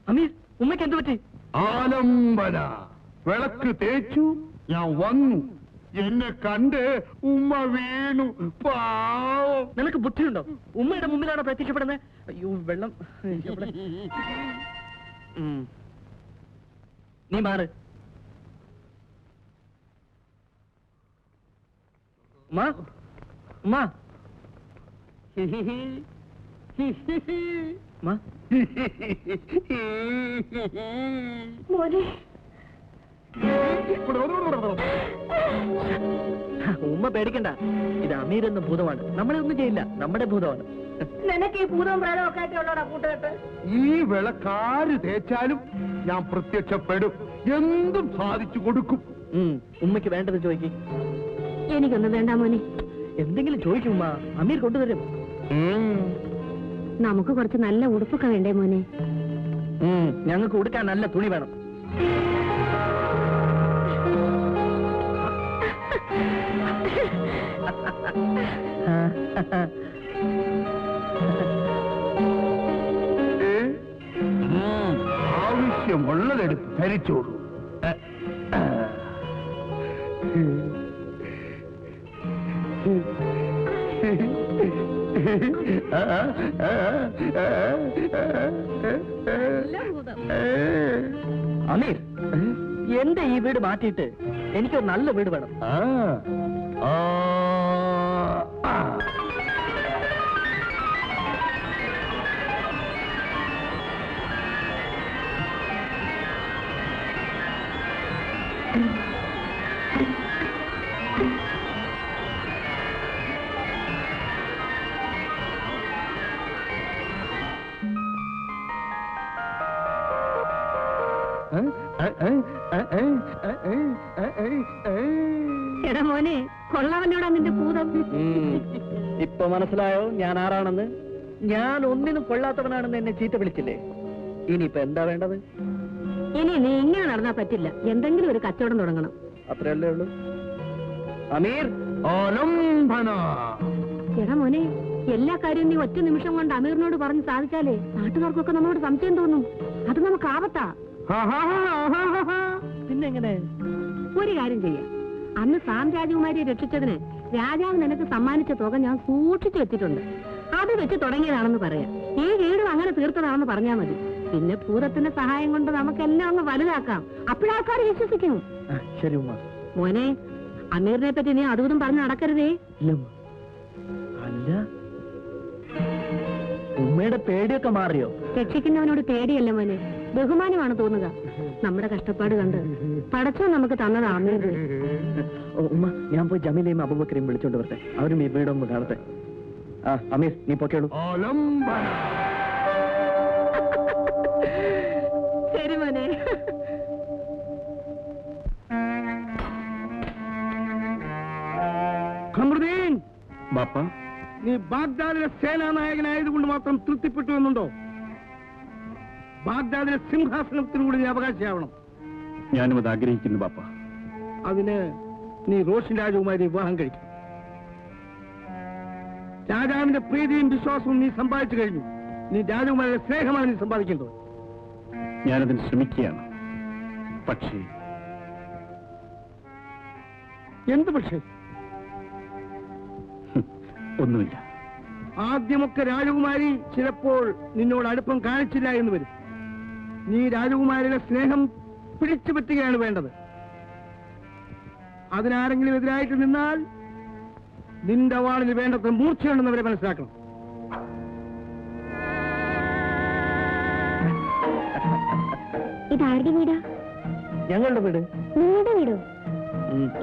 അമീർ, ഉമ്മയ്ക്ക് എന്ത് പറ്റി? ആലംബന വിളക്ക് തേച്ചു, ഞാൻ വന്നു. എന്നെ കണ്ട് ഉമ്മ വീണു. പാവം. നിനക്ക് ബുദ്ധിയുണ്ടോ? ഉമ്മയുടെ മുമ്പിലാണോ പ്രത്യക്ഷപ്പെടുന്നത്? അയ്യോ, വെള്ളം. നീ മാറ്. ഉമ്മ, ഉമ്മ, മോനെ, ഉമ്മ പേടിക്കണ്ട. ഇത് അമീർ എന്ന ഭൂതമാണ്. നമ്മളെ ഒന്നും ചെയ്യില്ല. നമ്മുടെ ഭൂതമാണ്. നിനക്ക് ഈ ഭൂതവും പ്രേതമൊക്കെ ആയിട്ടുള്ളോടാ കൂട്ടുകെട്ട്. ഈ വിളക്കാര് തേച്ചാലും ഞാൻ പ്രത്യക്ഷപ്പെടും. എന്തും സാധിച്ചു കൊടുക്കും. ഉമ്മയ്ക്ക് വേണ്ടത് ചോദിക്കും. എനിക്കൊന്നും വേണ്ട മോനെ. എന്തെങ്കിലും ചോദിക്കും ഉമ്മ. അമീർ കൊണ്ടുവരും. നമുക്ക് കുറച്ച് നല്ല ഉടുപ്പൊക്കെ വേണ്ടേ മോനെ? ഞങ്ങൾക്ക് ഉടുക്കാൻ നല്ല തുണി വേണം. ആവശ്യമുള്ളതെടുത്ത് ധരിച്ചോളൂ. അമീർ, എന്റെ ഈ വീട് മാറ്റിയിട്ട് എനിക്കൊരു നല്ല വീട് വേണം. എടാ മോനെ, കൊള്ളവനോടാ നിന്റെ ഭൂതം. ഇപ്പൊ മനസ്സിലായോ ഞാൻ ആരാണെന്ന്? ഞാൻ ഒന്നിനും കൊള്ളാത്തവനാണെന്ന് എന്നെ ചീത്ത വിളിച്ചില്ലേ? ഇനിയിപ്പൊ എന്താ വേണ്ടത്? ഇനി നീ ഇങ്ങനെ നടന്നാ പറ്റില്ല. എന്തെങ്കിലും ഒരു കച്ചവടം തുടങ്ങണം. അത്രയല്ലേ ഉള്ളൂ. അമീർ, എടാ മോനെ, എല്ലാ കാര്യവും നീ ഒറ്റ നിമിഷം കൊണ്ട് അമീറിനോട് പറഞ്ഞ് സാധിച്ചാലേ നാട്ടുകാർക്കൊക്കെ നമ്മളോട് സംശയം തോന്നും. അത് നമുക്ക് ആപത്താ. പിന്നെങ്ങനെ? ഒരു കാര്യം ചെയ്യാം. അന്ന് സാം രാജകുമാരിയെ രക്ഷിച്ചതിന് രാജാവ് നിനക്ക് സമ്മാനിച്ച തുക ഞാൻ സൂക്ഷിച്ചു വെച്ചിട്ടുണ്ട്. അത് വെച്ച് തുടങ്ങിയതാണെന്ന് പറയാം. ഈ വീടും അങ്ങനെ തീർത്തതാണെന്ന് പറഞ്ഞാൽ മതി. പിന്നെ ഭൂതത്തിന്റെ സഹായം കൊണ്ട് നമുക്കെല്ലാം അങ്ങ് വലുതാക്കാം. അപ്പോഴാൾക്കാർ വിശ്വസിക്കും. ശരി ഉമ്മ. മോനെ, അമീറിനെ പറ്റി നീ അതും പറഞ്ഞ് നടക്കരുതേ. അല്ല, ഉമ്മയുടെ പേടിയൊക്കെ മാറിയോ? രക്ഷിക്കുന്നവനോട് പേടിയല്ല മോനെ, ബഹുമാനമാണ് തോന്നുക. നമ്മുടെ കഷ്ടപ്പാട് കണ്ട് പടച്ചോ നമുക്ക് തന്നതാ അമീറിനെ. ഉമ്മ, ഞാൻ പോയി ജമീലയും അബൂബക്കറേയും വിളിച്ചോണ്ട് വരട്ടെ. അവരും ഈ വീടൊന്ന് കാണട്ടെ. അമീർ, നീ പൊക്കോളൂ. ശരി മോനെ. ഖമറുദ്ദീൻ ബാപ്പ, നീ ബാഗ്ദാദിലെ സേനാനായകനായതുകൊണ്ട് മാത്രം തൃപ്തിപ്പെട്ടു എന്നുണ്ടോ? ബാഗ്ദാദിലെ സിംഹാസനത്തിലൂടെ നീ അവകാശിയാവണം. ഞാനും അത് ആഗ്രഹിക്കുന്നു ബാപ്പ. അതിന് നീ റോഷൻ രാജകുമാരി വിവാഹം കഴിക്കും. രാജാവിന്റെ പ്രീതിയും വിശ്വാസവും നീ സമ്പാദിച്ചു കഴിഞ്ഞു. നീ രാജകുമാരിയുടെ സ്നേഹമാണ് നീ സമ്പാദിക്കേണ്ടത്. ഞാനതിന് ശ്രമിക്കുകയാണ്. പക്ഷേ എന്ത് പക്ഷേ? ഒന്നുമില്ല. ആദ്യമൊക്കെ രാജകുമാരി ചിലപ്പോൾ നിന്നോട് അടുപ്പം കാണിച്ചില്ല എന്ന് വരും. നീ രാജകുമാരിയുടെ സ്നേഹം പിടിച്ചു പറ്റുകയാണ് വേണ്ടത്. അതിനാരെങ്കിലും എതിരായിട്ട് നിന്നാൽ നിന്റെ വാളിന് വേണ്ടത്ര മൂർച്ചയുണ്ടെന്നവരെ മനസ്സിലാക്കണം. ഇതാരുടെ വീടാ? ഞങ്ങളുടെ വീട്. നിങ്ങളുടെ വീടോ?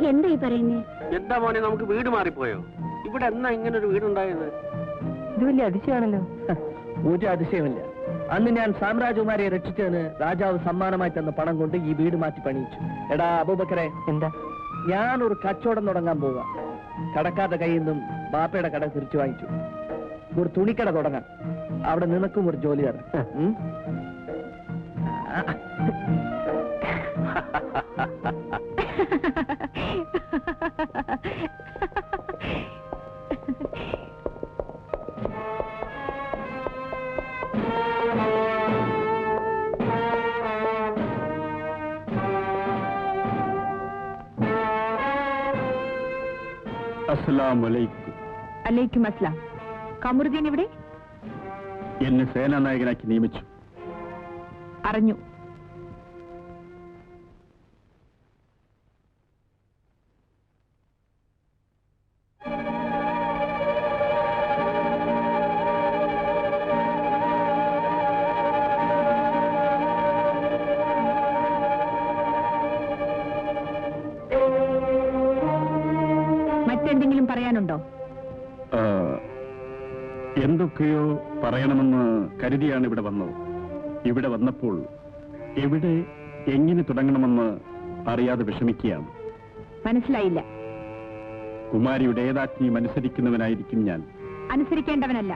എന്തായി പറയുന്നേ? എന്താ മോനെ, നമുക്ക് വീട് മാറിപ്പോയോ? ഇവിടെ എന്നാ ഇങ്ങനെ ഒരു വീടുണ്ടായത്? ഇത് വലിയ അതിശയമാണല്ലോ. ഒരു അതിശയമില്ല. അന്ന് ഞാൻ സാമ്രാജ്യകുമാരിയെ രക്ഷിച്ചതിന് രാജാവ് സമ്മാനമായി തന്ന പണം കൊണ്ട് ഈ വീട് മാറ്റി പണിയിച്ചു. എടാ അബൂബക്കറെ, എന്താ? ഞാനൊരു കച്ചവടം തുടങ്ങാൻ പോവാ. കടക്കാരുടെ കയ്യിൽ നിന്നും ബാപ്പയുടെ കട തിരിച്ചു വാങ്ങിച്ചു. ഒരു തുണിക്കട തുടങ്ങാം. അവിടെ നിനക്കും ഒരു ജോലി തരാം. അസ്സലാമലൈക്കും. അലൈക്കും അസ്ലാം. കമറുദ്ദീൻ ഇവിടെ? എന്നെ സേനാനായകനാക്കി നിയമിച്ചു. അറിഞ്ഞു. മറ്റെന്തെങ്കിലും പറയാനുണ്ടോ? എന്തൊക്കെയോ പറയണമെന്ന് കരുതിയാണ് ഇവിടെ വന്നത്. ഇവിടെ വന്നപ്പോൾ എവിടെ എങ്ങനെ തുടങ്ങണമെന്ന് അറിയാതെ വിഷമിക്കുകയാണ്. മനസ്സിലായില്ല. കുമാരിയുടെ ഏതാജ്ഞയും അനുസരിക്കുന്നവനായിരിക്കും ഞാൻ. അനുസരിക്കേണ്ടവനല്ല,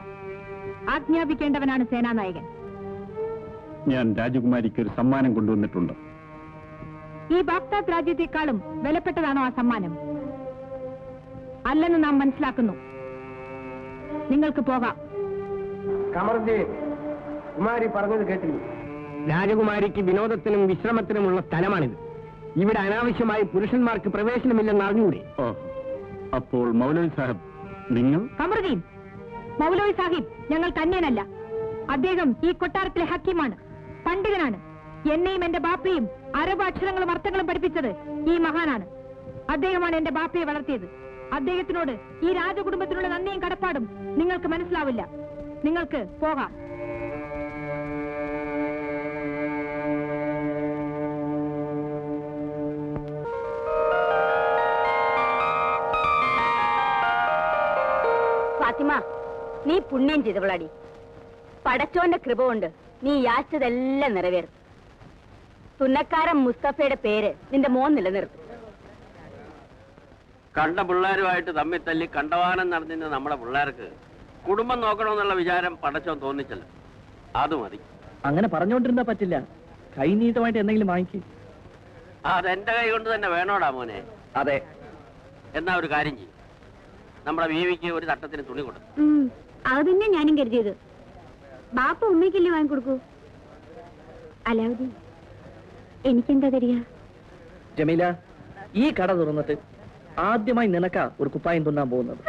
ആജ്ഞാപിക്കേണ്ടവനാണ് സേനാനായകൻ. ഞാൻ രാജകുമാരിക്ക് ഒരു സമ്മാനം കൊണ്ടുവന്നിട്ടുണ്ട്. ഈ ബാഗ്ദാദ് രാജ്യത്തെക്കാളും വിലപ്പെട്ടതാണോ ആ സമ്മാനം? അല്ലെന്ന് നാം മനസ്സിലാക്കുന്നു. നിങ്ങൾക്ക് പോകാം. കമറുദ്ദീൻ, കുമാരി പറഞ്ഞത് കേട്ടില്ല. രാജകുമാരിക്ക് വിനോദത്തിനും വിശ്രമത്തിനുമുള്ള സ്ഥലമാണിത്. ഇവിടെ അനാവശ്യമായി പുരുഷന്മാർക്ക് പ്രവേശനമില്ലെന്ന് അറിഞ്ഞൂടെ? ഓ, അപ്പോൾ മൗലവി സാഹിബ്, നിങ്ങൾ? കമറുദ്ദീൻ, മൗലവി സാഹിബ് ഞങ്ങൾക്ക് അന്യനല്ല. അദ്ദേഹം ഈ കൊട്ടാരത്തിലെ ഹക്കീമാണ്, പണ്ഡിതനാണ്. എന്നെയും എന്റെ ബാപ്പയും അറബ് അക്ഷരങ്ങളും അർത്ഥങ്ങളും പഠിപ്പിച്ചത് ഈ മഹാനാണ്. അദ്ദേഹമാണ് എന്റെ ബാപ്പയെ വളർത്തിയത്. അദ്ദേഹത്തിനോട് ഈ രാജകുടുംബത്തിനുള്ള നന്ദിയും കടപ്പാടും നിങ്ങൾക്ക് മനസ്സിലാവില്ല. നിങ്ങൾക്ക് പോകാം. ഫാത്തിമ, നീ പുണ്യം ചെയ്തവളാടി. പടച്ചോന്റെ കൃപ കൊണ്ട് നീ യാചിച്ചതെല്ലാം നിറവേറും. തുന്നക്കാരൻ മുസ്തഫയുടെ പേര് നിന്റെ മോൻ നിലനിർത്തും. കണ്ട പിള്ളേരുമായിട്ട് തമ്മിൽ തല്ലി കണ്ടവാനം നടന്നിരുന്ന നമ്മുടെ പിള്ളേർക്ക് കുടുംബം നോക്കണമെന്നുള്ള വിചാരം പടച്ചോൻ തോന്നിച്ചല്ലോ. അത് മതി. അങ്ങനെ പറഞ്ഞോണ്ടിരുന്നാ പറ്റില്ല. കൈനീട്ടമായിട്ട് എന്തെങ്കിലും വാങ്ങിക്കും. അതെന്റെ കൈ കൊണ്ട് തന്നെ വേണോടാ മോനെ. അതെ. എന്നാ ഒരു കാര്യം ചെയ്യും, നമ്മുടെ ബീവിക്ക് ഒരു തട്ടത്തിന് തുണി കൊടുത്തു. അത് തന്നെ ഞാനും കരുതിയത്. ബാപ്പ ഉമ്മയ്ക്കില്ലേ വാങ്ങിക്കൊടുക്കൂ. അലാവുദ്ദീൻ, എനിക്കെന്താ തരിക? ജമീല, ഈ കട തുറന്നിട്ട് ആദ്യമായി നിനക്കാ ഒരു കുപ്പായം തുന്നാൻ പോകുന്നത്.